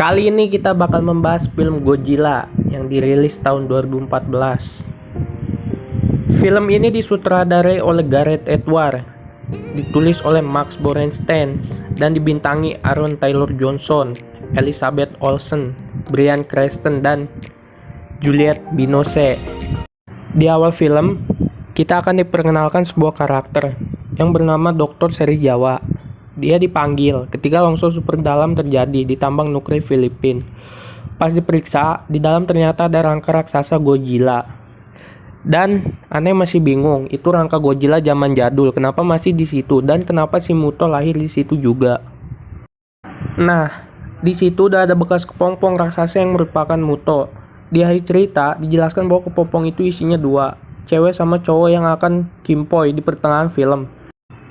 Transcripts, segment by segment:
Kali ini kita bakal membahas film Godzilla yang dirilis tahun 2014. Film ini disutradarai oleh Gareth Edwards, ditulis oleh Max Borenstein, dan dibintangi Aaron Taylor Johnson, Elizabeth Olsen, Bryan Cranston, dan Juliette Binoche. Di awal film, kita akan diperkenalkan sebuah karakter yang bernama Dr. Seri Jawa. Dia dipanggil ketika longsor super dalam terjadi di tambang nuklir Filipina. Pas diperiksa, di dalam ternyata ada rangka raksasa Godzilla. Dan aneh masih bingung, itu rangka Godzilla zaman jadul, kenapa masih di situ dan kenapa si Muto lahir di situ juga. Nah, di situ udah ada bekas kepompong raksasa yang merupakan Muto. Di akhir cerita dijelaskan bahwa kepompong itu isinya dua, cewek sama cowok yang akan kimpoy di pertengahan film.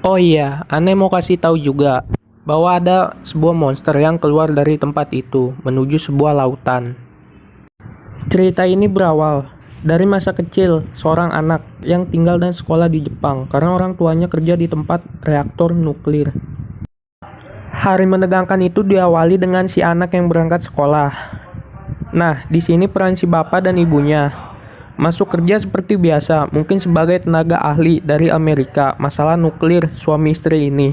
Oh iya, aneh mau kasih tahu juga bahwa ada sebuah monster yang keluar dari tempat itu menuju sebuah lautan. Cerita ini berawal dari masa kecil seorang anak yang tinggal dan sekolah di Jepang karena orang tuanya kerja di tempat reaktor nuklir. Hari menegangkan itu diawali dengan si anak yang berangkat sekolah. Nah, di sini peran si bapak dan ibunya. Masuk kerja seperti biasa, mungkin sebagai tenaga ahli dari Amerika, masalah nuklir suami istri ini.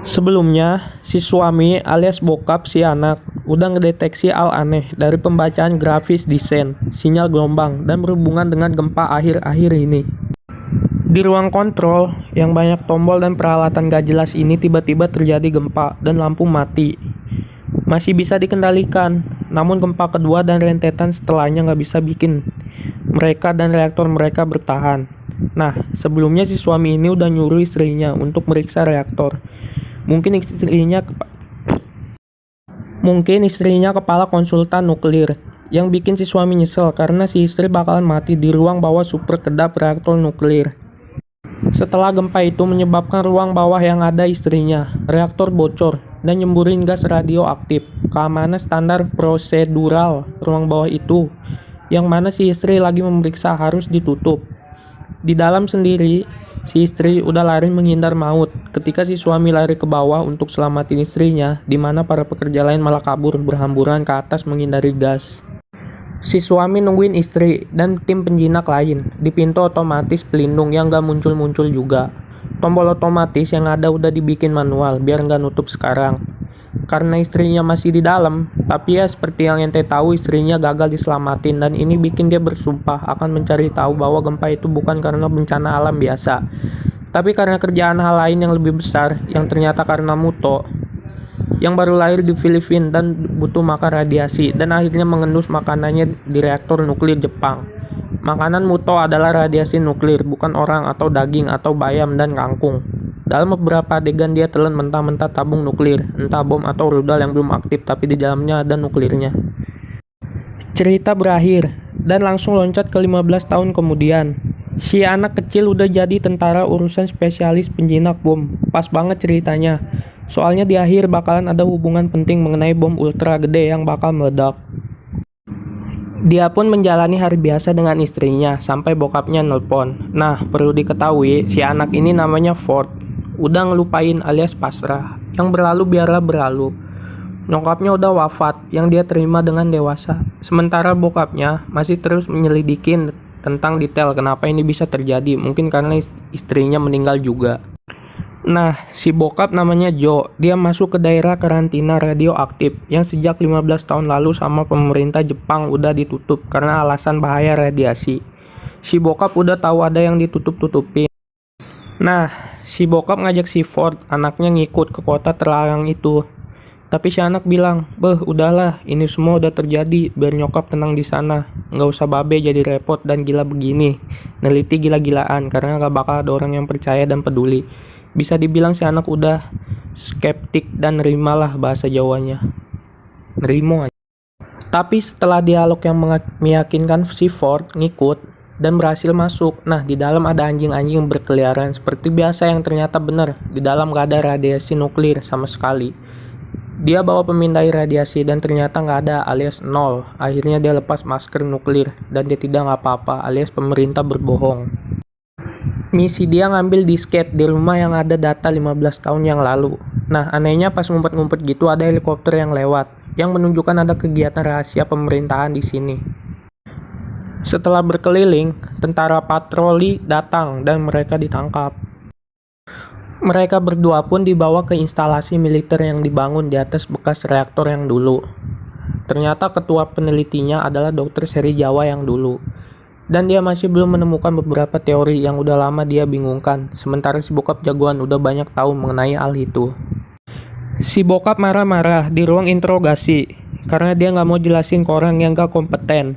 Sebelumnya, si suami alias bokap si anak udah ngedeteksi hal aneh dari pembacaan grafis desain, sinyal gelombang, dan berhubungan dengan gempa akhir-akhir ini. Di ruang kontrol, yang banyak tombol dan peralatan gak jelas ini tiba-tiba terjadi gempa dan lampu mati. Masih bisa dikendalikan, namun gempa kedua dan rentetan setelahnya nggak bisa bikin mereka dan reaktor mereka bertahan. Nah, sebelumnya si suami ini udah nyuruh istrinya untuk meriksa reaktor. Mungkin istrinya kepala konsultan nuklir, yang bikin si suami nyesel karena si istri bakalan mati di ruang bawah super kedap reaktor nuklir. Setelah gempa itu menyebabkan ruang bawah yang ada istrinya, reaktor bocor dan nyemburin gas radioaktif. Keamanan standar prosedural ruang bawah itu, yang mana si istri lagi memeriksa, harus ditutup. Di dalam sendiri, si istri udah lari menghindar maut ketika si suami lari ke bawah untuk selamatin istrinya, di mana para pekerja lain malah kabur berhamburan ke atas menghindari gas. Si suami nungguin istri dan tim penjinak lain di pintu otomatis pelindung yang gak muncul-muncul juga. Tombol otomatis yang ada udah dibikin manual biar gak nutup sekarang. Karena istrinya masih di dalam, tapi ya seperti yang ente tahu istrinya gagal diselamatin dan ini bikin dia bersumpah akan mencari tahu bahwa gempa itu bukan karena bencana alam biasa, tapi karena kerjaan hal lain yang lebih besar yang ternyata karena Muto yang baru lahir di Filipina dan butuh makan radiasi dan akhirnya mengendus makanannya di reaktor nuklir Jepang. Makanan Muto adalah radiasi nuklir, bukan orang atau daging atau bayam dan kangkung. Dalam beberapa adegan dia telan mentah-mentah tabung nuklir, entah bom atau rudal yang belum aktif tapi di dalamnya ada nuklirnya. Cerita berakhir dan langsung loncat ke 15 tahun kemudian. Si anak kecil udah jadi tentara urusan spesialis penjinak bom. Pas banget ceritanya. Soalnya di akhir bakalan ada hubungan penting mengenai bom ultra gede yang bakal meledak. Dia pun menjalani hari biasa dengan istrinya sampai bokapnya nelpon. Nah, perlu diketahui si anak ini namanya Ford. Udah ngelupain alias pasrah. Yang berlalu biarlah berlalu. Nyokapnya udah wafat yang dia terima dengan dewasa. Sementara bokapnya masih terus menyelidikin tentang detail kenapa ini bisa terjadi. Mungkin karena istrinya meninggal juga. Nah, si bokap namanya Joe. Dia masuk ke daerah karantina radioaktif yang sejak 15 tahun lalu sama pemerintah Jepang udah ditutup karena alasan bahaya radiasi. Si bokap udah tahu ada yang ditutup-tutupin. Nah, si bokap ngajak si Ford, anaknya ngikut ke kota terlarang itu. Tapi si anak bilang, "Beh, udahlah, ini semua udah terjadi, biar nyokap tenang di sana. Nggak usah babe jadi repot dan gila begini. Neliti gila-gilaan, karena nggak bakal ada orang yang percaya dan peduli." Bisa dibilang si anak udah skeptik dan nerimalah bahasa Jawanya. Nerimo aja. Tapi setelah dialog yang meyakinkan, si Ford ngikut dan berhasil masuk. Nah, di dalam ada anjing-anjing berkeliaran seperti biasa yang ternyata benar. Di dalam gak ada radiasi nuklir sama sekali. Dia bawa pemindai radiasi dan ternyata gak ada alias nol. Akhirnya dia lepas masker nuklir dan dia tidak apa-apa alias pemerintah berbohong. Misi dia ngambil disket di rumah yang ada data 15 tahun yang lalu. Nah, anehnya pas ngumpet-ngumpet gitu ada helikopter yang lewat. yang menunjukkan ada kegiatan rahasia pemerintahan di sini. Setelah berkeliling, tentara patroli datang dan mereka ditangkap. Mereka berdua pun dibawa ke instalasi militer yang dibangun di atas bekas reaktor yang dulu. Ternyata ketua penelitinya adalah Dr. Seri Jawa yang dulu. Dan dia masih belum menemukan beberapa teori yang udah lama dia bingungkan, sementara si bokap jagoan udah banyak tahu mengenai hal itu. Si bokap marah-marah di ruang interogasi, karena dia nggak mau jelasin ke orang yang gak kompeten.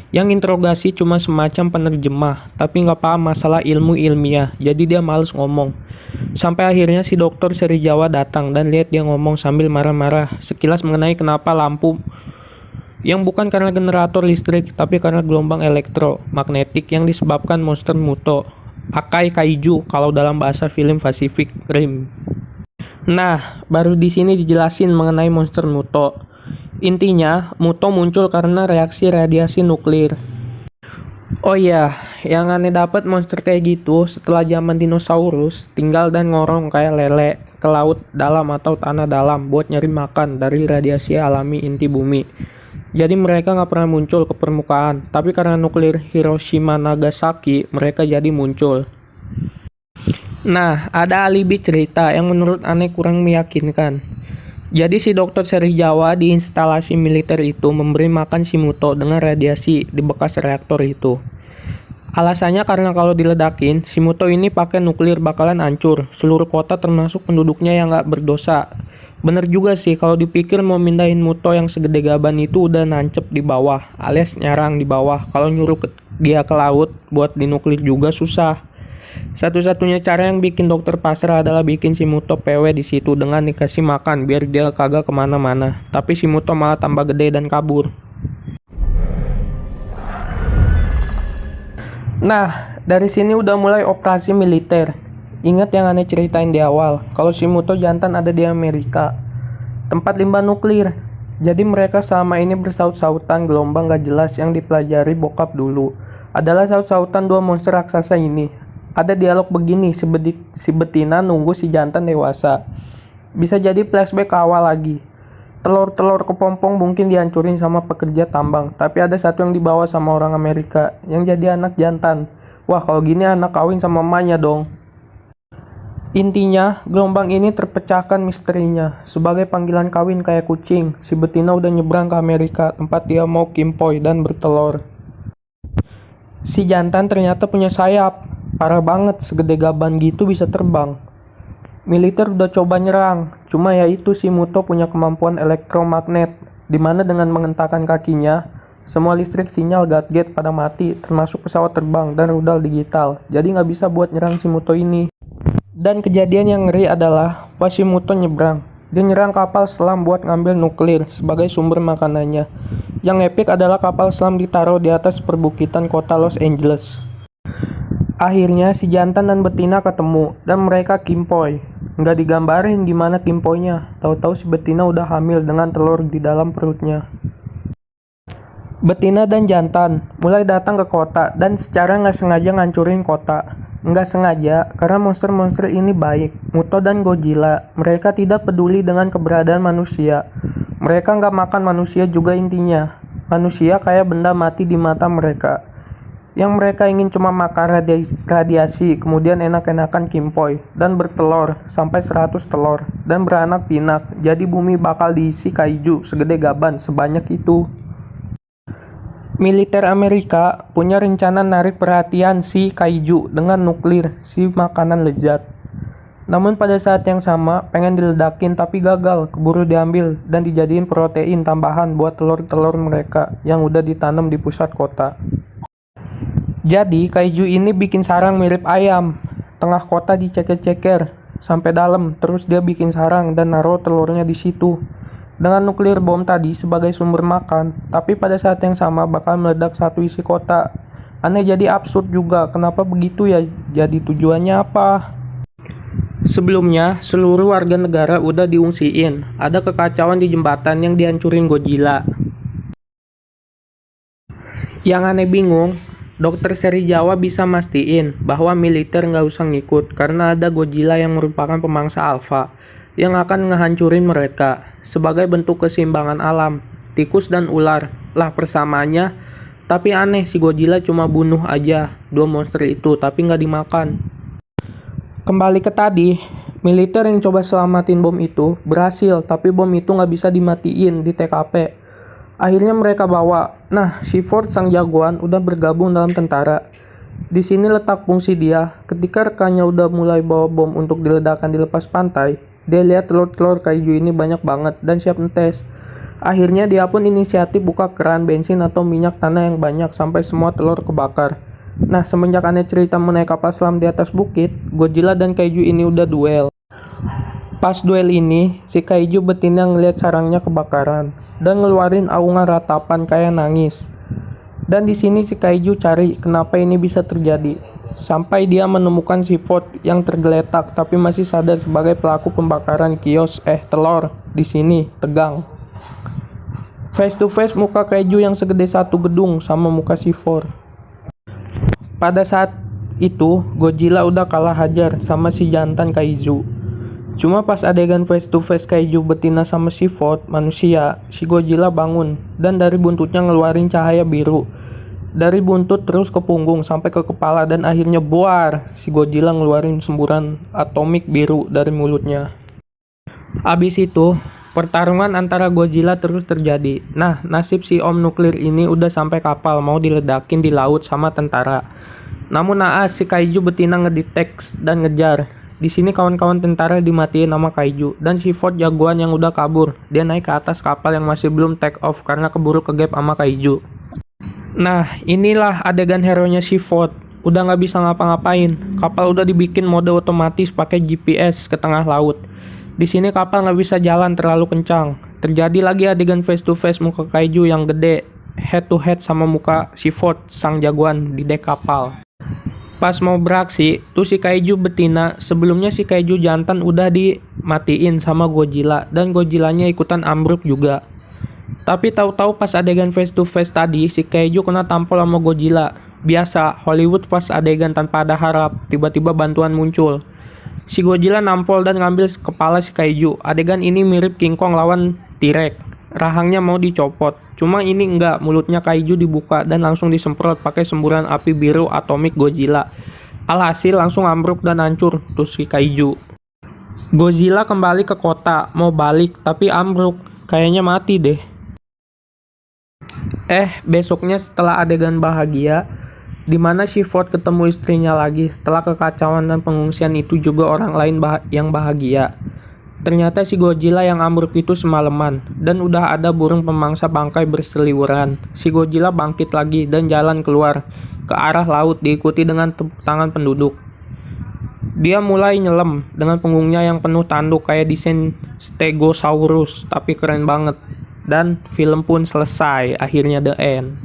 Yang interogasi cuma semacam penerjemah, tapi nggak paham masalah ilmu ilmiah, jadi dia males ngomong. Sampai akhirnya si dokter Seri Jawa datang dan lihat dia ngomong sambil marah-marah sekilas mengenai kenapa lampu yang bukan karena generator listrik, tapi karena gelombang elektromagnetik yang disebabkan monster Muto, Akai Kaiju kalau dalam bahasa film Pacific Rim. Nah, baru di sini dijelasin mengenai monster Muto. Intinya, Muto muncul karena reaksi radiasi nuklir. Oh iya, yang aneh dapat monster kayak gitu setelah zaman dinosaurus tinggal dan ngorong kayak lele ke laut dalam atau tanah dalam buat nyari makan dari radiasi alami inti bumi. Jadi mereka nggak pernah muncul ke permukaan, tapi karena nuklir Hiroshima Nagasaki mereka jadi muncul. Nah, ada alibi cerita yang menurut aneh kurang meyakinkan. Jadi si dokter Seri Jawa di instalasi militer itu memberi makan si Muto dengan radiasi di bekas reaktor itu. Alasannya karena kalau diledakin, si Muto ini pakai nuklir bakalan hancur seluruh kota termasuk penduduknya yang nggak berdosa. Bener juga sih kalau dipikir mau mindahin Muto yang segede gaban itu udah nancep di bawah, alias nyarang di bawah. Kalau nyuruh dia ke laut buat dinuklir juga susah. Satu-satunya cara yang bikin dokter pasrah adalah bikin si Muto PW di situ dengan dikasih makan biar dia kagak kemana-mana. Tapi si Muto malah tambah gede dan kabur. Nah, dari sini udah mulai operasi militer. Ingat yang aneh ceritain di awal, kalau si Muto jantan ada di Amerika, tempat limbah nuklir. Jadi mereka selama ini bersaut-sautan gelombang gak jelas yang dipelajari bokap dulu. Adalah saut-sautan dua monster raksasa ini. Ada dialog begini, si betina nunggu si jantan dewasa. Bisa jadi flashback ke awal lagi. Telur-telur kepompong mungkin dihancurin sama pekerja tambang, tapi ada satu yang dibawa sama orang Amerika, yang jadi anak jantan. Wah, kalau gini anak kawin sama emaknya dong. Intinya, gelombang ini terpecahkan misterinya. Sebagai panggilan kawin kayak kucing, si betina udah nyebrang ke Amerika, tempat dia mau kimpoi dan bertelur. Si jantan ternyata punya sayap. Parah banget, segede gaban gitu bisa terbang. Militer udah coba nyerang, cuma ya itu si Muto punya kemampuan elektromagnet, dimana dengan mengentakkan kakinya, semua listrik sinyal gadget pada mati, termasuk pesawat terbang dan rudal digital. Jadi nggak bisa buat nyerang si Muto ini. Dan kejadian yang ngeri adalah pas si Muto nyebrang, dia nyerang kapal selam buat ngambil nuklir sebagai sumber makanannya. Yang epic adalah kapal selam ditaruh di atas perbukitan kota Los Angeles. Akhirnya si jantan dan betina ketemu dan mereka kimpoi. Nggak digambarin gimana kimpoinya. Tahu-tahu si betina udah hamil dengan telur di dalam perutnya. Betina dan jantan mulai datang ke kota dan secara nggak sengaja ngancurin kota. Nggak sengaja karena monster-monster ini baik. Muto dan Godzilla, mereka tidak peduli dengan keberadaan manusia. Mereka nggak makan manusia juga intinya. Manusia kayak benda mati di mata mereka. Yang mereka ingin cuma makan radiasi, kemudian enak-enakan kimpoi, dan bertelur sampai 100 telur, dan beranak pinak, jadi bumi bakal diisi kaiju segede gaban sebanyak itu. Militer Amerika punya rencana narik perhatian si kaiju dengan nuklir, si makanan lezat. Namun pada saat yang sama, pengen diledakin tapi gagal, keburu diambil, dan dijadiin protein tambahan buat telur-telur mereka yang udah ditanam di pusat kota. Jadi kaiju ini bikin sarang mirip ayam. Tengah kota diceker-ceker sampai dalam, terus dia bikin sarang dan naruh telurnya di situ. Dengan nuklir bom tadi sebagai sumber makan, tapi pada saat yang sama bakal meledak satu isi kota. Aneh jadi absurd juga, kenapa begitu ya? Jadi tujuannya apa? Sebelumnya, seluruh warga negara udah diungsiin. Ada kekacauan di jembatan yang dihancurin Godzilla. Yang aneh bingung, Dokter Seri Jawa bisa mastiin bahwa militer nggak usah ngikut karena ada Godzilla yang merupakan pemangsa alfa. yang akan ngehancurin mereka. Sebagai bentuk keseimbangan alam, tikus dan ular lah persamaannya. Tapi aneh, si Godzilla cuma bunuh aja dua monster itu tapi nggak dimakan. Kembali ke tadi, militer yang coba selamatin bom itu berhasil, tapi bom itu nggak bisa dimatiin di TKP. Akhirnya mereka bawa. Nah, si Ford sang jagoan udah bergabung dalam tentara. Di sini letak fungsi dia. Ketika rekannya udah mulai bawa bom untuk diledakkan di lepas pantai, dia lihat telur-telur kaiju ini banyak banget dan siap ngetes. Akhirnya dia pun inisiatif buka keran bensin atau minyak tanah yang banyak sampai semua telur kebakar. Nah, semenjak aneh cerita mengenai kapal selam di atas bukit, Godzilla dan kaiju ini udah duel. Pas duel ini, si kaiju betina ngeliat sarangnya kebakaran dan ngeluarin aungan ratapan kayak nangis. Dan di sini si kaiju cari kenapa ini bisa terjadi. Sampai dia menemukan si Ford yang tergeletak tapi masih sadar sebagai pelaku pembakaran kios telur. Di sini tegang. Face to face muka kaiju yang segede satu gedung sama muka si Ford. Pada saat itu, Godzilla udah kalah hajar sama si jantan kaiju. Cuma pas adegan face to face kaiju betina sama si Ford manusia, si Godzilla bangun dan dari buntutnya ngeluarin cahaya biru. Dari buntut terus ke punggung sampai ke kepala dan akhirnya buar, si Godzilla ngeluarin semburan atomik biru dari mulutnya. Abis itu, pertarungan antara Godzilla terus terjadi. Nah, nasib si Om Nuklir ini udah sampai kapal mau diledakin di laut sama tentara. Namun naas si kaiju betina ngedeteks dan ngejar. Di sini kawan-kawan tentara dimatiin sama kaiju dan si Ford jagoan yang udah kabur. Dia naik ke atas kapal yang masih belum take off karena keburu kegep sama kaiju. Nah, inilah adegan hero-nya si Ford. Udah nggak bisa ngapa-ngapain. Kapal udah dibikin mode otomatis pakai GPS ke tengah laut. Di sini kapal nggak bisa jalan terlalu kencang. Terjadi lagi adegan face to face muka kaiju yang gede, head to head sama muka si Ford sang jagoan di dek kapal. Pas mau beraksi, tuh si kaiju betina, sebelumnya si kaiju jantan udah dimatiin sama Godzilla dan Godzillanya ikutan ambruk juga. Tapi tahu-tahu pas adegan face to face tadi, si kaiju kena tampol sama Godzilla. Biasa, Hollywood pas adegan tanpa ada harap, tiba-tiba bantuan muncul. Si Godzilla nampol dan ngambil kepala si kaiju. Adegan ini mirip King Kong lawan T-Rex. Rahangnya mau dicopot. Cuma ini enggak, mulutnya kaiju dibuka dan langsung disemprot pakai semburan api biru atomik Godzilla. Alhasil langsung ambruk dan hancur tuh si kaiju. Godzilla kembali ke kota, mau balik tapi ambruk. Kayaknya mati deh. Besoknya setelah adegan bahagia, dimana si Ford ketemu istrinya lagi setelah kekacauan dan pengungsian itu juga orang lain yang bahagia. Ternyata si Godzilla yang ambruk itu semalaman dan udah ada burung pemangsa bangkai berseliweran. Si Godzilla bangkit lagi dan jalan keluar ke arah laut diikuti dengan tepuk tangan penduduk. Dia mulai nyelam dengan punggungnya yang penuh tanduk kayak desain Stegosaurus, tapi keren banget. Dan film pun selesai, akhirnya the end.